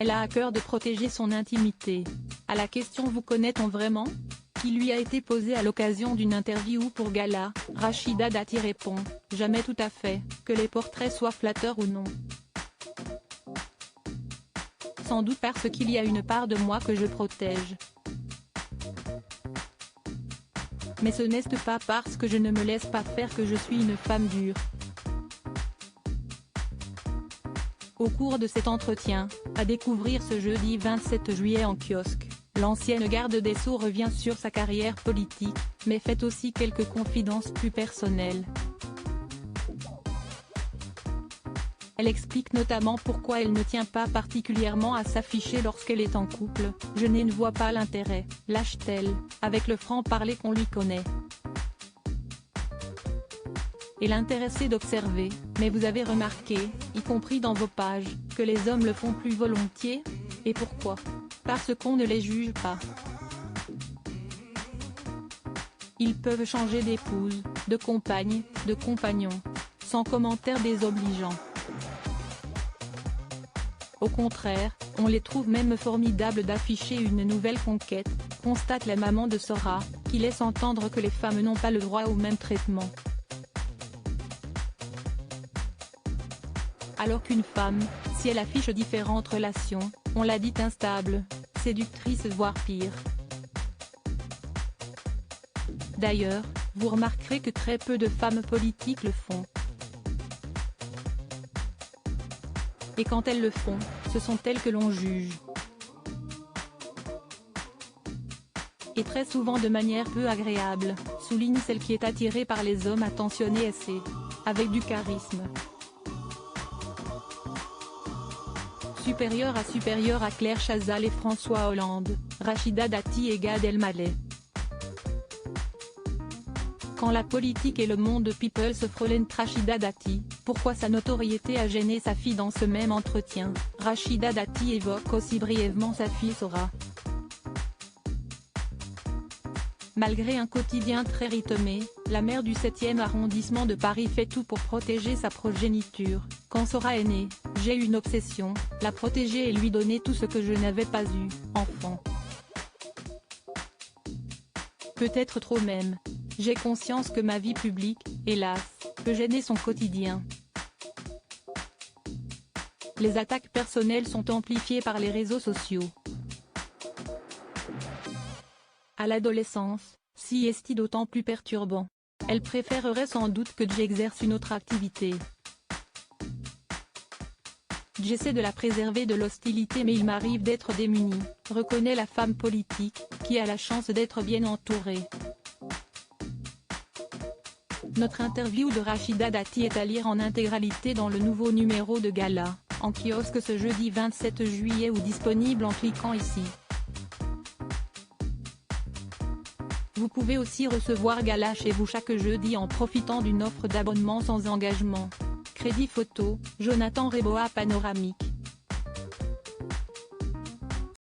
Elle a à cœur de protéger son intimité. À la question « Vous connaît-on vraiment ?», qui lui a été posée à l'occasion d'une interview pour Gala, Rachida Dati répond « Jamais tout à fait, que les portraits soient flatteurs ou non. Sans doute parce qu'il y a une part de moi que je protège. Mais ce n'est pas parce que je ne me laisse pas faire que je suis une femme dure. » Au cours de cet entretien, à découvrir ce jeudi 27 juillet en kiosque, l'ancienne garde des Sceaux revient sur sa carrière politique, mais fait aussi quelques confidences plus personnelles. Elle explique notamment pourquoi elle ne tient pas particulièrement à s'afficher lorsqu'elle est en couple. « Je ne vois pas l'intérêt », lâche-t-elle, avec le franc-parler qu'on lui connaît. Et l'intéressé d'observer, mais vous avez remarqué, y compris dans vos pages, que les hommes le font plus volontiers ? Et pourquoi ? Parce qu'on ne les juge pas. Ils peuvent changer d'épouse, de compagne, de compagnon, sans commentaire désobligeant. Au contraire, on les trouve même formidables d'afficher une nouvelle conquête, constate la maman de Sora, qui laisse entendre que les femmes n'ont pas le droit au même traitement. Alors qu'une femme, si elle affiche différentes relations, on la dit instable, séductrice voire pire. D'ailleurs, vous remarquerez que très peu de femmes politiques le font. Et quand elles le font, ce sont elles que l'on juge. Et très souvent de manière peu agréable, souligne celle qui est attirée par les hommes attentionnés et c'est, avec du charisme. Supérieure à Claire Chazal et François Hollande, Rachida Dati et Gad Elmaleh. Quand la politique et le monde people se frôlent, Rachida Dati, pourquoi sa notoriété a gêné sa fille dans ce même entretien? Rachida Dati évoque aussi brièvement sa fille Sora. Malgré un quotidien très rythmé, la maire du 7e arrondissement de Paris fait tout pour protéger sa progéniture. Quand Sora est née, j'ai eu une obsession, la protéger et lui donner tout ce que je n'avais pas eu, enfant. Peut-être trop même. J'ai conscience que ma vie publique, hélas, peut gêner son quotidien. Les attaques personnelles sont amplifiées par les réseaux sociaux. À l'adolescence, si est d'autant plus perturbant. Elle préférerait sans doute que j'exerce une autre activité. J'essaie de la préserver de l'hostilité mais il m'arrive d'être démunie, reconnaît la femme politique, qui a la chance d'être bien entourée. Notre interview de Rachida Dati est à lire en intégralité dans le nouveau numéro de Gala, en kiosque ce jeudi 27 juillet ou disponible en cliquant ici. Vous pouvez aussi recevoir Gala chez vous chaque jeudi en profitant d'une offre d'abonnement sans engagement. Crédit photo, Jonathan Reboa Panoramique.